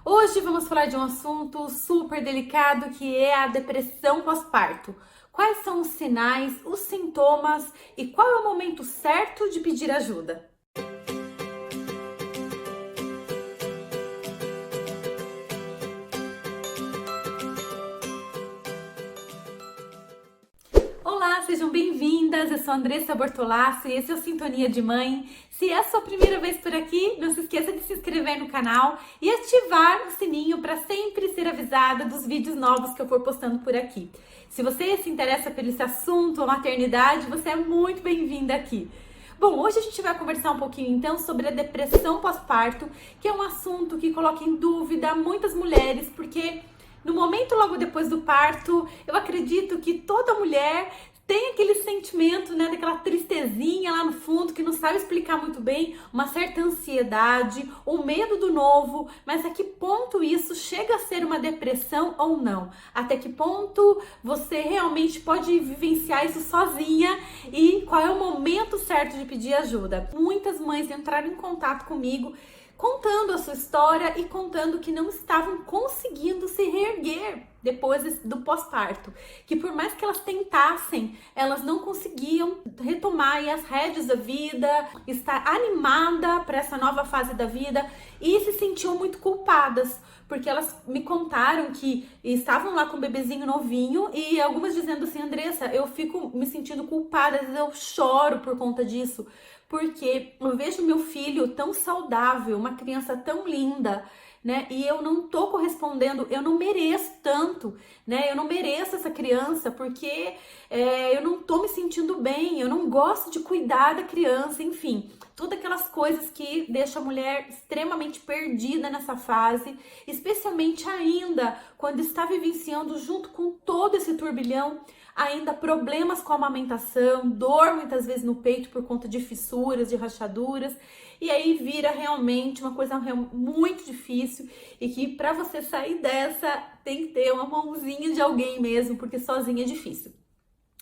Hoje vamos falar de um assunto super delicado que é a depressão pós-parto. Quais são os sinais, os sintomas e qual é o momento certo de pedir ajuda? Olá, sejam bem-vindas! Eu sou Andressa Bortolassi e esse é o Sintonia de Mãe. Se é a sua primeira vez por aqui, não se esqueça de se inscrever no canal e ativar o sininho para sempre ser avisada dos vídeos novos que eu for postando por aqui. Se você se interessa por esse assunto, a maternidade, você é muito bem-vinda aqui. Bom, hoje a gente vai conversar um pouquinho então sobre a depressão pós-parto, que é um assunto que coloca em dúvida muitas mulheres, porque no momento logo depois do parto, eu acredito que toda mulher tem aquele sentimento, né, daquela tristezinha lá no fundo, que não sabe explicar muito bem, uma certa ansiedade, o medo do novo, mas a que ponto isso chega a ser uma depressão ou não? Até que ponto você realmente pode vivenciar isso sozinha e qual é o momento certo de pedir ajuda? Muitas mães entraram em contato comigo contando a sua história e contando que não estavam conseguindo se reerguer depois do pós-parto, que por mais que elas tentassem, elas não conseguiam retomar aí as rédeas da vida, estar animada para essa nova fase da vida e se sentiam muito culpadas, porque elas me contaram que estavam lá com um bebezinho novinho e algumas dizendo assim: Andressa, eu fico me sentindo culpada, às vezes eu choro por conta disso, porque eu vejo meu filho tão saudável, uma criança tão linda, né? E eu não tô correspondendo, eu não mereço tanto, né? Eu não mereço essa criança porque eu não tô me sentindo bem, eu não gosto de cuidar da criança, enfim. Todas aquelas coisas que deixam a mulher extremamente perdida nessa fase, especialmente ainda quando está vivenciando junto com todo esse turbilhão, ainda problemas com a amamentação, dor muitas vezes no peito por conta de fissuras, de rachaduras, e aí vira realmente uma coisa muito difícil e que para você sair dessa tem que ter uma mãozinha de alguém mesmo, porque sozinha é difícil.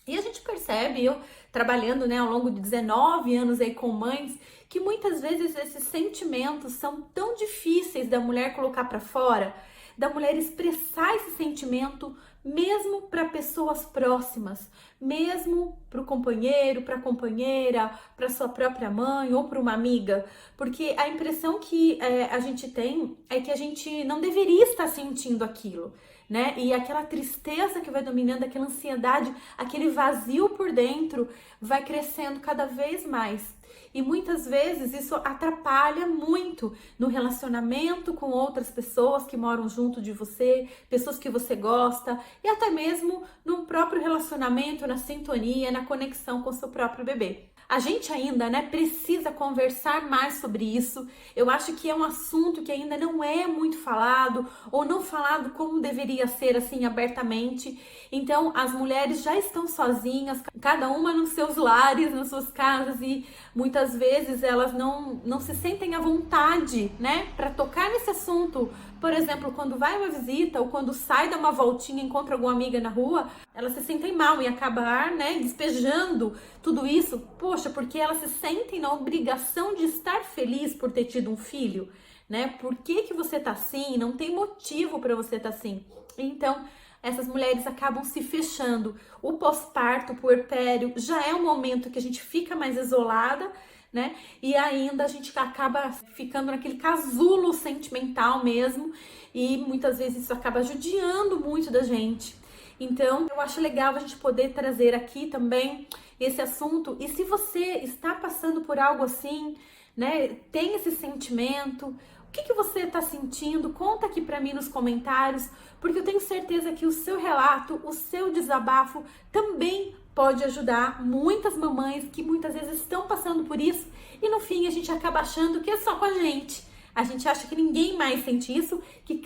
E a gente percebe, eu trabalhando, né, ao longo de 19 anos aí com mães, que muitas vezes esses sentimentos são tão difíceis da mulher colocar para fora, da mulher expressar esse sentimento mesmo para pessoas próximas, mesmo para o companheiro, para a companheira, para sua própria mãe ou para uma amiga, porque a impressão que a gente tem é que a gente não deveria estar sentindo aquilo, né? E aquela tristeza que vai dominando, aquela ansiedade, aquele vazio por dentro vai crescendo cada vez mais. E muitas vezes isso atrapalha muito no relacionamento com outras pessoas que moram junto de você, pessoas que você gosta, e até mesmo no próprio relacionamento, na sintonia, na conexão com o seu próprio bebê. A gente ainda, né, precisa conversar mais sobre isso. Eu acho que é um assunto que ainda não é muito falado ou não falado como deveria ser, assim, abertamente. Então, as mulheres já estão sozinhas, cada uma nos seus lares, nas suas casas, e muitas vezes elas não se sentem à vontade, né, para tocar nesse assunto. Por exemplo, quando vai uma visita ou quando sai dar uma voltinha, encontra alguma amiga na rua, elas se sentem mal em acabar, né, despejando tudo isso. Poxa, porque elas se sentem na obrigação de estar feliz por ter tido um filho, né? Por que você tá assim? Não tem motivo para você tá assim. Então, essas mulheres acabam se fechando. O pós-parto, o puerpério, já é um momento que a gente fica mais isolada, né? E ainda a gente acaba ficando naquele casulo sentimental mesmo, e muitas vezes isso acaba judiando muito da gente. Então, eu acho legal a gente poder trazer aqui também esse assunto. E se você está passando por algo assim, né, tem esse sentimento, o que você está sentindo? Conta aqui para mim nos comentários, porque eu tenho certeza que o seu relato, o seu desabafo também pode ajudar muitas mamães que muitas vezes estão passando por isso e no fim a gente acaba achando que é só com a gente. A gente acha que ninguém mais sente isso, que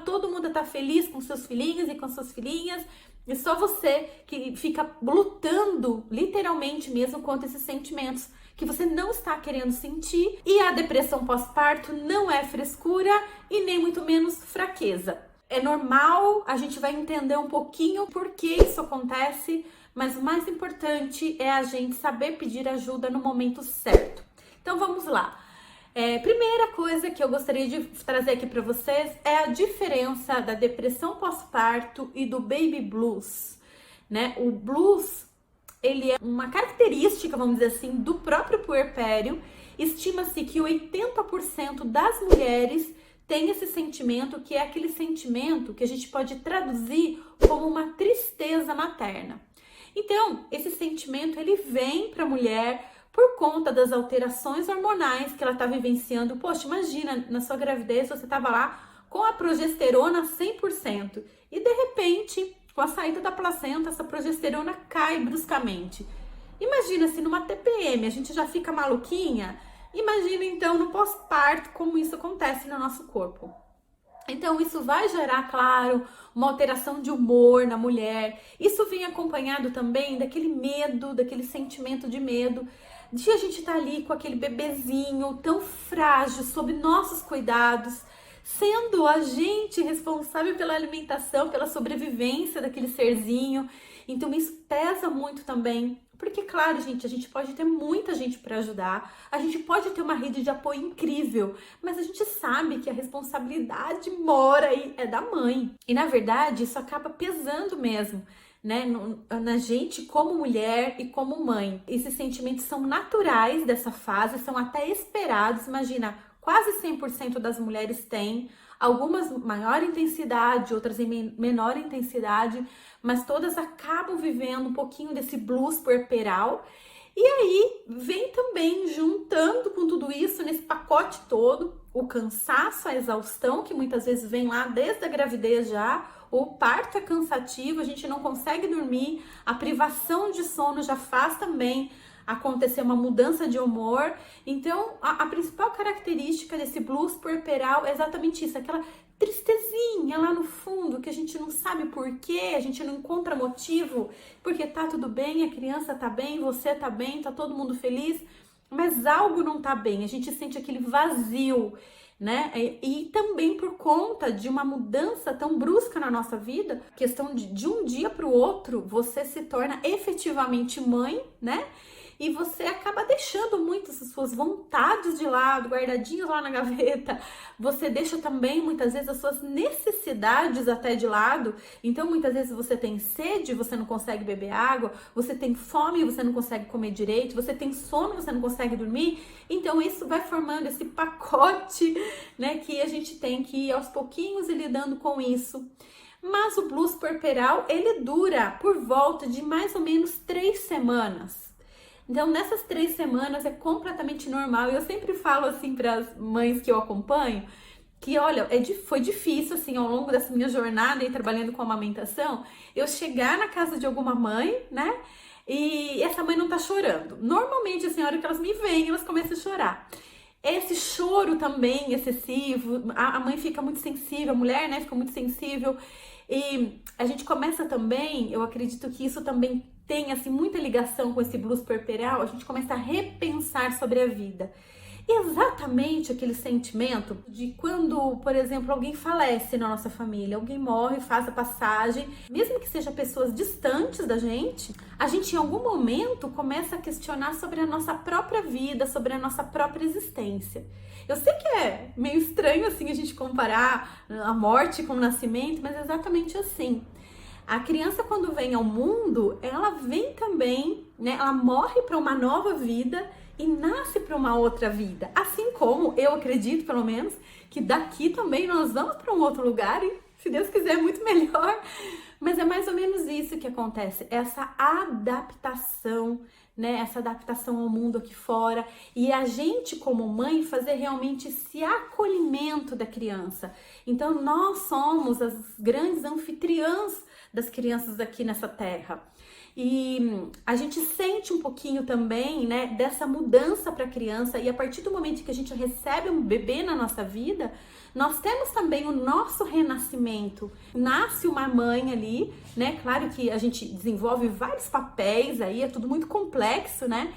todo mundo tá feliz com seus filhinhos e com suas filhinhas, e só você que fica lutando, literalmente mesmo, contra esses sentimentos que você não está querendo sentir. E a depressão pós-parto não é frescura e nem muito menos fraqueza. É normal, a gente vai entender um pouquinho por que isso acontece, mas o mais importante é a gente saber pedir ajuda no momento certo. Então vamos lá. Primeira coisa que eu gostaria de trazer aqui para vocês é a diferença da depressão pós-parto e do baby blues, né? O blues, ele é uma característica, vamos dizer assim, do próprio puerpério. Estima-se que 80% das mulheres tem esse sentimento, que é aquele sentimento que a gente pode traduzir como uma tristeza materna. Então, esse sentimento, ele vem para a mulher por conta das alterações hormonais que ela está vivenciando. Poxa, imagina, na sua gravidez você estava lá com a progesterona 100% e de repente, com a saída da placenta, essa progesterona cai bruscamente. Imagina se numa TPM a gente já fica maluquinha, imagina então no pós-parto como isso acontece no nosso corpo. Então isso vai gerar, claro, uma alteração de humor na mulher. Isso vem acompanhado também daquele medo, daquele sentimento de medo, de a gente estar ali com aquele bebezinho tão frágil, sob nossos cuidados, sendo a gente responsável pela alimentação, pela sobrevivência daquele serzinho. Então isso pesa muito também, porque claro, gente, a gente pode ter muita gente para ajudar, a gente pode ter uma rede de apoio incrível, mas a gente sabe que a responsabilidade mora aí, é da mãe. E na verdade, isso acaba pesando mesmo, né, na gente como mulher e como mãe. Esses sentimentos são naturais dessa fase, são até esperados. Imagina, quase 100% das mulheres têm, algumas maior intensidade, outras em menor intensidade, mas todas acabam vivendo um pouquinho desse blues puerperal. E aí vem também, juntando com tudo isso, nesse pacote todo, o cansaço, a exaustão, que muitas vezes vem lá desde a gravidez já. O parto é cansativo, a gente não consegue dormir, a privação de sono já faz também acontecer uma mudança de humor. Então, a principal característica desse blues puerperal é exatamente isso, aquela tristezinha lá no fundo, que a gente não sabe porquê, a gente não encontra motivo, porque tá tudo bem, a criança tá bem, você tá bem, tá todo mundo feliz, mas algo não tá bem, a gente sente aquele vazio, né? E também por conta de uma mudança tão brusca na nossa vida, questão de um dia para o outro, você se torna efetivamente mãe, né? E você acaba deixando muitas das suas vontades de lado, guardadinhas lá na gaveta. Você deixa também, muitas vezes, as suas necessidades até de lado. Então, muitas vezes você tem sede, você não consegue beber água. Você tem fome, você não consegue comer direito. Você tem sono, você não consegue dormir. Então, isso vai formando esse pacote, né, que a gente tem que ir aos pouquinhos e lidando com isso. Mas o blues puerperal, ele dura por volta de mais ou menos 3 semanas. Então, nessas 3 semanas é completamente normal. Eu sempre falo assim para as mães que eu acompanho, que olha, foi difícil assim ao longo dessa minha jornada aí trabalhando com amamentação, eu chegar na casa de alguma mãe, né? E essa mãe não tá chorando. Normalmente, assim, a hora que elas me veem, elas começam a chorar. Esse choro também excessivo, a mãe fica muito sensível, a mulher, né, fica muito sensível. E a gente começa também, eu acredito que isso também tem assim muita ligação com esse blues puerperal, a gente começa a repensar sobre a vida. Exatamente aquele sentimento de quando, por exemplo, alguém falece na nossa família, alguém morre, faz a passagem, mesmo que seja pessoas distantes da gente, a gente em algum momento começa a questionar sobre a nossa própria vida, sobre a nossa própria existência. Eu sei que é meio estranho assim a gente comparar a morte com o nascimento, mas é exatamente assim. A criança, quando vem ao mundo, ela vem também, né? Ela morre para uma nova vida e nasce para uma outra vida. Assim como eu acredito, pelo menos, que daqui também nós vamos para um outro lugar e, se Deus quiser, muito melhor. Mas é mais ou menos isso que acontece, essa adaptação, né? Essa adaptação ao mundo aqui fora. E a gente, como mãe, fazer realmente esse acolhimento da criança. Então, nós somos as grandes anfitriãs das crianças aqui nessa terra. E a gente sente um pouquinho também, né, dessa mudança para a criança, e a partir do momento que a gente recebe um bebê na nossa vida, nós temos também o nosso renascimento. Nasce uma mãe ali, né? Claro que a gente desenvolve vários papéis aí, é tudo muito complexo, né?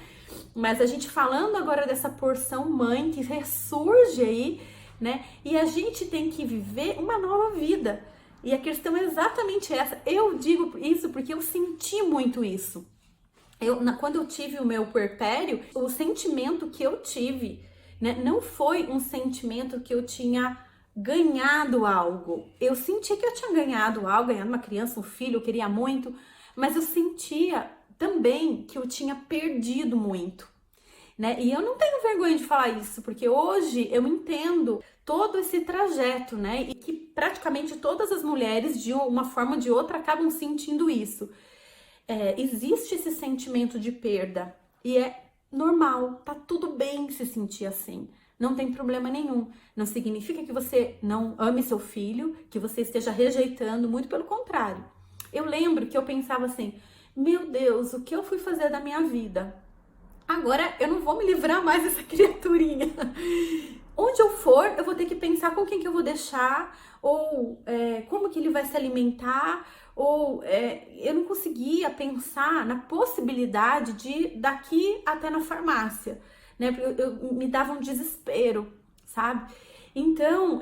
Mas a gente falando agora dessa porção mãe que ressurge aí, né? E a gente tem que viver uma nova vida. E a questão é exatamente essa. Eu digo isso porque eu senti muito isso. Quando eu tive o meu puerpério, o sentimento que eu tive, né? Não foi um sentimento que eu tinha ganhado algo. Eu sentia que eu tinha ganhado algo, ganhado uma criança, um filho, eu queria muito, mas eu sentia também que eu tinha perdido muito, né? E eu não tenho vergonha de falar isso, porque hoje eu entendo todo esse trajeto, né? E que praticamente todas as mulheres, de uma forma ou de outra, acabam sentindo isso. Existe esse sentimento de perda e é normal, tá tudo bem se sentir assim. Não tem problema nenhum. Não significa que você não ame seu filho, que você esteja rejeitando, muito pelo contrário. Eu lembro que eu pensava assim: meu Deus, o que eu fui fazer da minha vida? Agora eu não vou me livrar mais dessa criaturinha. Onde eu for, eu vou ter que pensar com quem que eu vou deixar, ou como que ele vai se alimentar, ou eu não conseguia pensar na possibilidade de ir daqui até na farmácia, né? Porque me dava um desespero, sabe? Então,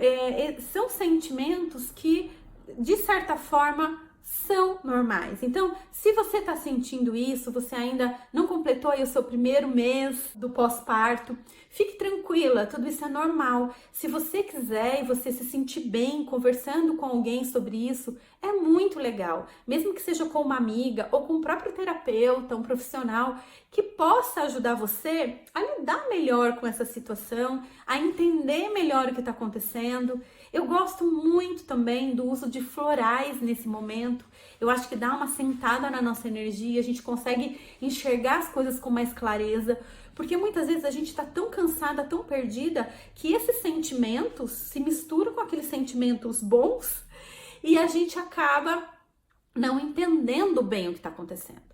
são sentimentos que, de certa forma, são normais. Então, se você tá sentindo isso, você ainda não completou aí o seu primeiro mês do pós-parto, fique tranquila, tudo isso é normal. Se você quiser e você se sentir bem conversando com alguém sobre isso, é muito legal. Mesmo que seja com uma amiga ou com o próprio terapeuta, um profissional que possa ajudar você a lidar melhor com essa situação, a entender melhor o que está acontecendo. Eu gosto muito também do uso de florais nesse momento. Eu acho que dá uma sentada na nossa energia, a gente consegue enxergar as coisas com mais clareza, porque muitas vezes a gente está tão cansada, tão perdida, que esses sentimentos se misturam com aqueles sentimentos bons e a gente acaba não entendendo bem o que está acontecendo.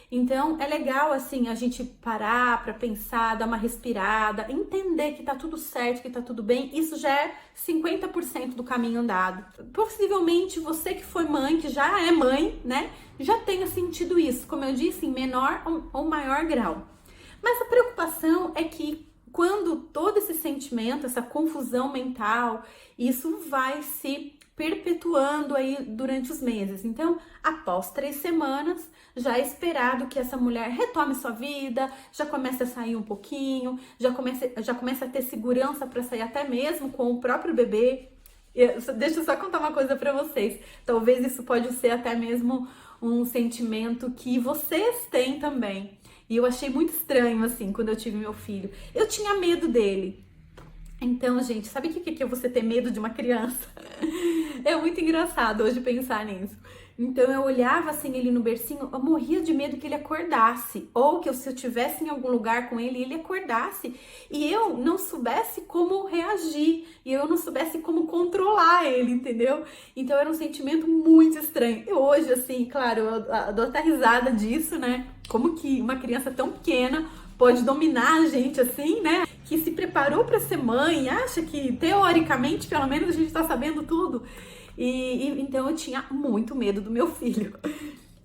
Então, é legal, assim, a gente parar para pensar, dar uma respirada, entender que tá tudo certo, que tá tudo bem. Isso já é 50% do caminho andado. Possivelmente, você que foi mãe, que já é mãe, né, já tenha sentido isso, como eu disse, em menor ou maior grau. Mas a preocupação é que quando todo esse sentimento, essa confusão mental, isso vai se perpetuando aí durante os meses. Então, após 3 semanas, já é esperado que essa mulher retome sua vida, já comece a sair um pouquinho, já comece a ter segurança para sair até mesmo com o próprio bebê. Deixa eu só contar uma coisa para vocês. Talvez isso pode ser até mesmo um sentimento que vocês têm também. E eu achei muito estranho, assim, quando eu tive meu filho. Eu tinha medo dele. Então, gente, sabe o que é você ter medo de uma criança? É muito engraçado hoje pensar nisso. Então, eu olhava assim ele no bercinho, eu morria de medo que ele acordasse. Ou que se eu estivesse em algum lugar com ele, ele acordasse. E eu não soubesse como reagir. E eu não soubesse como controlar ele, entendeu? Então, era um sentimento muito estranho. E hoje, assim, claro, eu dou até risada disso, né? Como que uma criança tão pequena pode dominar a gente assim, né? Que se preparou para ser mãe, acha que teoricamente, pelo menos, a gente tá sabendo tudo. Então eu tinha muito medo do meu filho.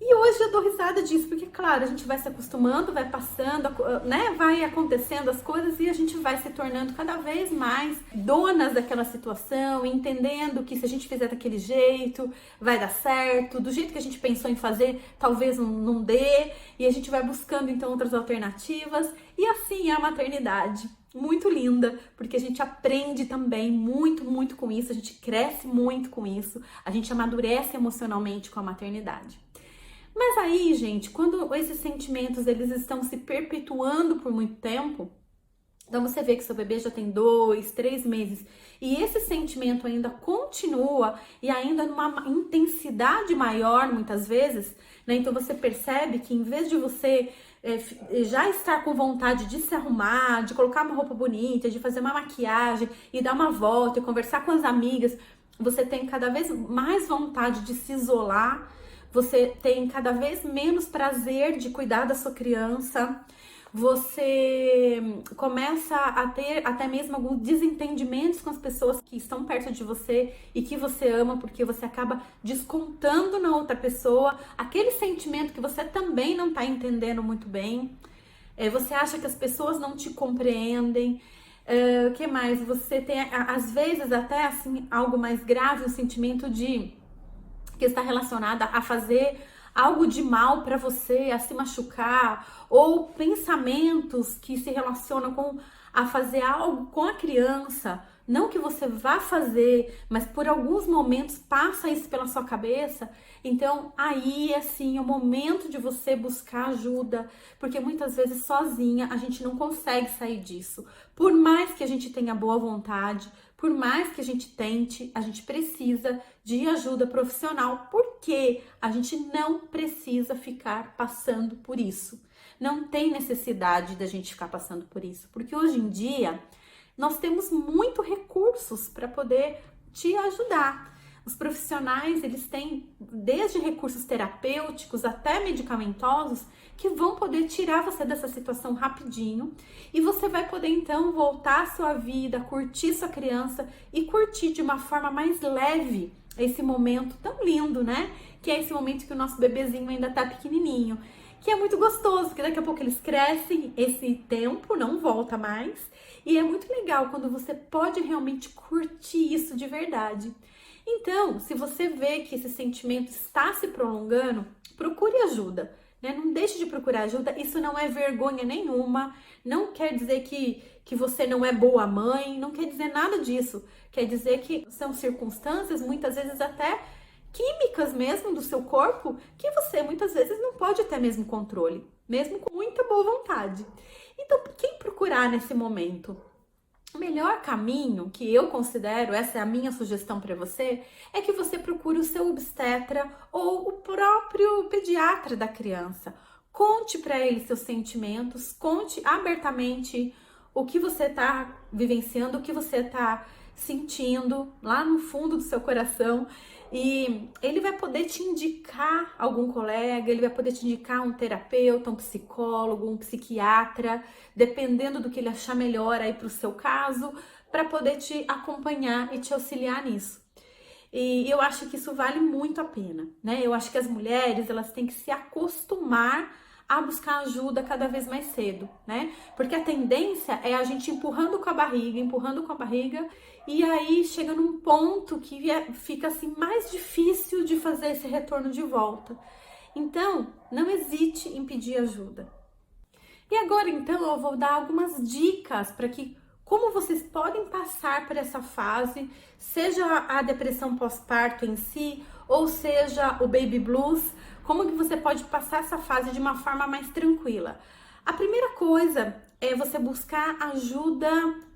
E hoje eu dou risada disso, porque, claro, a gente vai se acostumando, vai passando, né? Vai acontecendo as coisas e a gente vai se tornando cada vez mais donas daquela situação, entendendo que se a gente fizer daquele jeito, vai dar certo, do jeito que a gente pensou em fazer, talvez não dê, e a gente vai buscando então outras alternativas, e assim é a maternidade. Muito linda, porque a gente aprende também muito, muito com isso, a gente cresce muito com isso, a gente amadurece emocionalmente com a maternidade. Mas aí, gente, quando esses sentimentos eles estão se perpetuando por muito tempo, então você vê que seu bebê já tem 2, 3 meses e esse sentimento ainda continua e ainda numa intensidade maior muitas vezes, né? Então você percebe que em vez de você já estar com vontade de se arrumar, de colocar uma roupa bonita, de fazer uma maquiagem e dar uma volta e conversar com as amigas, você tem cada vez mais vontade de se isolar. Você tem cada vez menos prazer de cuidar da sua criança, você começa a ter até mesmo alguns desentendimentos com as pessoas que estão perto de você e que você ama, porque você acaba descontando na outra pessoa aquele sentimento que você também não está entendendo muito bem. Você acha que as pessoas não te compreendem. O que mais? Você tem, às vezes, até assim, algo mais grave, um sentimento de que está relacionada a fazer algo de mal para você, a se machucar, ou pensamentos que se relacionam com a fazer algo com a criança, não que você vá fazer, mas por alguns momentos passa isso pela sua cabeça, então aí é sim o momento de você buscar ajuda, porque muitas vezes sozinha a gente não consegue sair disso. Por mais que a gente tenha boa vontade, por mais que a gente tente, a gente precisa de ajuda profissional, porque a gente não precisa ficar passando por isso. Não tem necessidade da gente ficar passando por isso, porque hoje em dia nós temos muito recursos para poder te ajudar. Os profissionais, eles têm desde recursos terapêuticos até medicamentosos que vão poder tirar você dessa situação rapidinho e você vai poder então voltar à sua vida, curtir sua criança e curtir de uma forma mais leve esse momento tão lindo, né? Que é esse momento que o nosso bebezinho ainda tá pequenininho, que é muito gostoso, porque daqui a pouco eles crescem, esse tempo não volta mais, e é muito legal quando você pode realmente curtir isso de verdade. Então, se você vê que esse sentimento está se prolongando, procure ajuda, né? Não deixe de procurar ajuda, isso não é vergonha nenhuma, não quer dizer que você não é boa mãe, não quer dizer nada disso, quer dizer que são circunstâncias, muitas vezes até químicas mesmo do seu corpo, que você muitas vezes não pode ter mesmo controle, mesmo com muita boa vontade. Então, quem procurar nesse momento? O melhor caminho que eu considero, essa é a minha sugestão para você, é que você procure o seu obstetra ou o próprio pediatra da criança. Conte para ele seus sentimentos, conte abertamente o que você está vivenciando, o que você está sentindo lá no fundo do seu coração, e ele vai poder te indicar algum colega, ele vai poder te indicar um terapeuta, um psicólogo, um psiquiatra, dependendo do que ele achar melhor aí para o seu caso, para poder te acompanhar e te auxiliar nisso. E eu acho que isso vale muito a pena, né? Eu acho que as mulheres, elas têm que se acostumar a buscar ajuda cada vez mais cedo, né? Porque a tendência é a gente empurrando com a barriga, e aí chega num ponto que fica assim mais difícil de fazer esse retorno de volta. Então, não hesite em pedir ajuda. E agora, então, eu vou dar algumas dicas para que como vocês podem passar por essa fase, seja a depressão pós-parto em si, ou seja o baby blues, como que você pode passar essa fase de uma forma mais tranquila. A primeira coisa é você buscar ajuda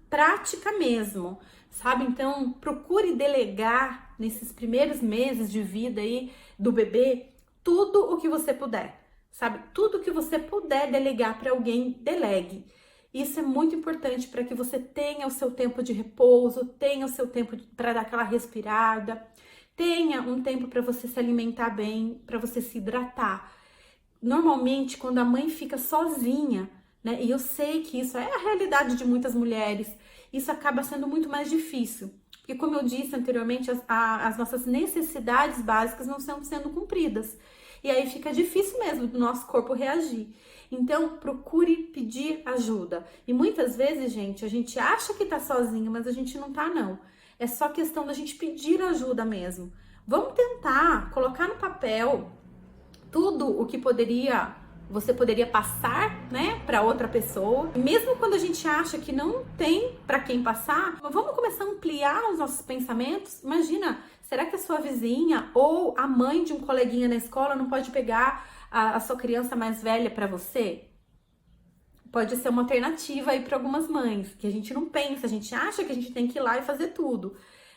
prática mesmo, sabe? Então, procure delegar nesses primeiros meses de vida aí do bebê tudo o que você puder, sabe? Tudo que você puder delegar para alguém, delegue. Isso é muito importante para que você tenha o seu tempo de repouso, tenha o seu tempo para dar aquela respirada, tenha um tempo para você se alimentar bem, para você se hidratar. Normalmente, quando a mãe fica sozinha, né? E eu sei que isso é a realidade de muitas mulheres, isso acaba sendo muito mais difícil. Porque, como eu disse anteriormente, as nossas necessidades básicas não estão sendo cumpridas. E aí fica difícil mesmo do nosso corpo reagir. Então, procure pedir ajuda. E muitas vezes, gente, a gente acha que tá sozinho, mas a gente não tá, não. É só questão da gente pedir ajuda mesmo. Vamos tentar colocar no papel tudo o que você poderia passar, né, para outra pessoa. E mesmo quando a gente acha que não tem para quem passar, vamos começar a ampliar os nossos pensamentos. Imagina, será que a sua vizinha ou a mãe de um coleguinha na escola não pode pegar a sua criança mais velha para você? Pode ser uma alternativa aí para algumas mães, que a gente não pensa, a gente acha que a gente tem que ir lá e fazer tudo,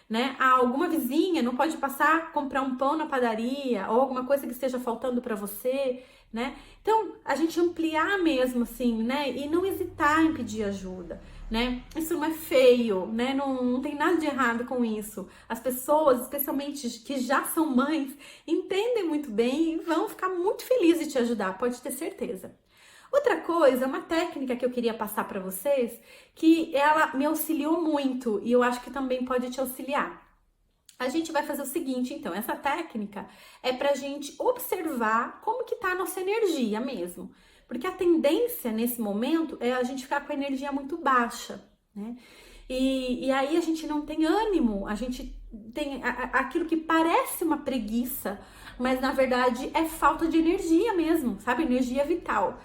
né? Alguma vizinha não pode passar, comprar um pão na padaria ou alguma coisa que esteja faltando para você, né? Então, a gente ampliar mesmo, assim, né? E não hesitar em pedir ajuda, né? Isso não é feio, né? Não tem nada de errado com isso. As pessoas, especialmente que já são mães, entendem muito bem e vão ficar muito felizes de te ajudar, pode ter certeza. Outra coisa, uma técnica que eu queria passar para vocês, que ela me auxiliou muito e eu acho que também pode te auxiliar. A gente vai fazer o seguinte, então, essa técnica é pra gente observar como que tá a nossa energia mesmo. Porque a tendência nesse momento é a gente ficar com a energia muito baixa, né? E aí a gente não tem ânimo, a gente tem aquilo que parece uma preguiça, mas na verdade é falta de energia mesmo, sabe? Energia vital.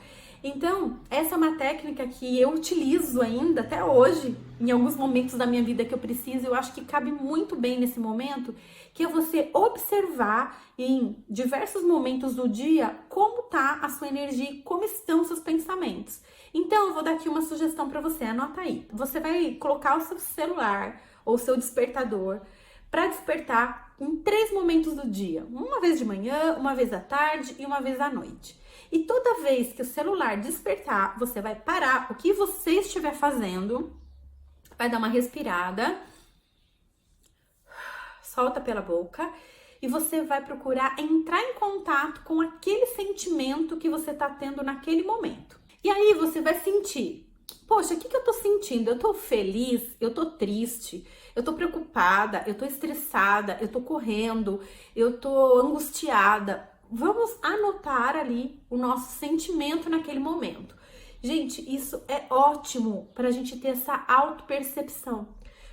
Então, essa é uma técnica que eu utilizo ainda até hoje, em alguns momentos da minha vida que eu preciso. Eu acho que cabe muito bem nesse momento, que é você observar em diversos momentos do dia como tá a sua energia e como estão os seus pensamentos. Então, eu vou dar aqui uma sugestão para você, anota aí. Você vai colocar o seu celular ou o seu despertador para despertar em 3 momentos do dia. Uma vez de manhã, uma vez à tarde e uma vez à noite. E toda vez que o celular despertar, você vai parar o que você estiver fazendo, vai dar uma respirada, solta pela boca e você vai procurar entrar em contato com aquele sentimento que você está tendo naquele momento. E aí você vai sentir, poxa, o que eu tô sentindo? Eu tô feliz? Eu tô triste? Eu tô preocupada? Eu tô estressada? Eu tô correndo? Eu tô angustiada? Vamos anotar ali o nosso sentimento naquele momento. Gente, isso é ótimo para a gente ter essa autopercepção.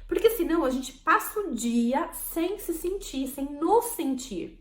Porque senão a gente passa o dia sem se sentir, sem nos sentir.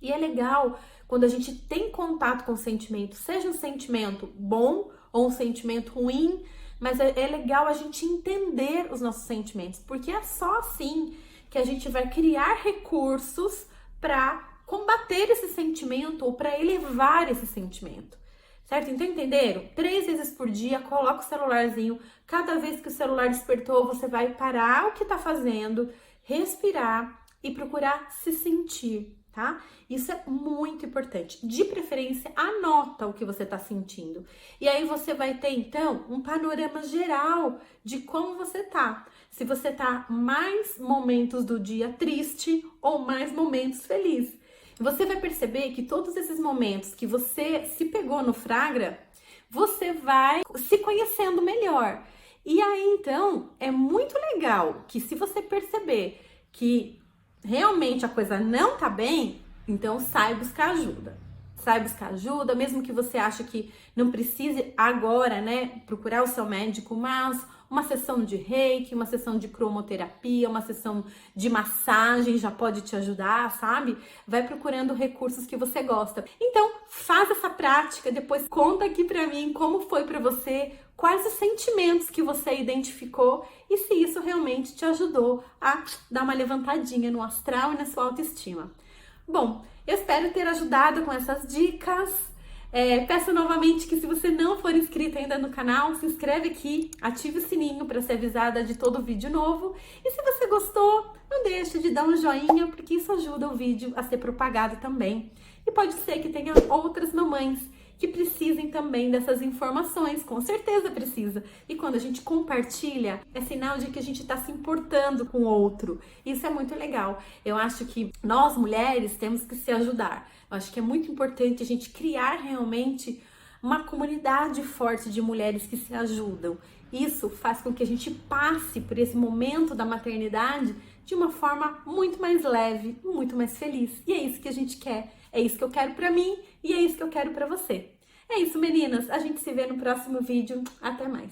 E é legal quando a gente tem contato com o sentimento, seja um sentimento bom ou um sentimento ruim, mas é legal a gente entender os nossos sentimentos, porque é só assim que a gente vai criar recursos para combater esse sentimento ou para elevar esse sentimento, certo? Então entenderam? 3 vezes por dia, coloca o celularzinho. Cada vez que o celular despertou, você vai parar o que tá fazendo, respirar e procurar se sentir, tá? Isso é muito importante. De preferência, anota o que você tá sentindo. E aí você vai ter, então, um panorama geral de como você tá. Se você tá mais momentos do dia triste ou mais momentos felizes. Você vai perceber que todos esses momentos que você se pegou no flagra, você vai se conhecendo melhor. E aí, então, é muito legal que se você perceber que realmente a coisa não tá bem, então sai buscar ajuda. Sai buscar ajuda, mesmo que você ache que não precise agora, né, procurar o seu médico, mas uma sessão de reiki, uma sessão de cromoterapia, uma sessão de massagem já pode te ajudar, sabe? Vai procurando recursos que você gosta. Então, faz essa prática, depois conta aqui pra mim como foi pra você, quais os sentimentos que você identificou e se isso realmente te ajudou a dar uma levantadinha no astral e na sua autoestima. Bom, eu espero ter ajudado com essas dicas. Peço novamente que se você não for inscrito ainda no canal, se inscreve aqui, ative o sininho para ser avisada de todo vídeo novo. E se você gostou, não deixe de dar um joinha, porque isso ajuda o vídeo a ser propagado também. E pode ser que tenha outras mamães que precisem também dessas informações, com certeza precisa. E quando a gente compartilha, é sinal de que a gente está se importando com o outro. Isso é muito legal. Eu acho que nós, mulheres, temos que se ajudar. Eu acho que é muito importante a gente criar realmente uma comunidade forte de mulheres que se ajudam. Isso faz com que a gente passe por esse momento da maternidade de uma forma muito mais leve, muito mais feliz. E é isso que a gente quer. É isso que eu quero pra mim e é isso que eu quero pra você. É isso, meninas. A gente se vê no próximo vídeo. Até mais.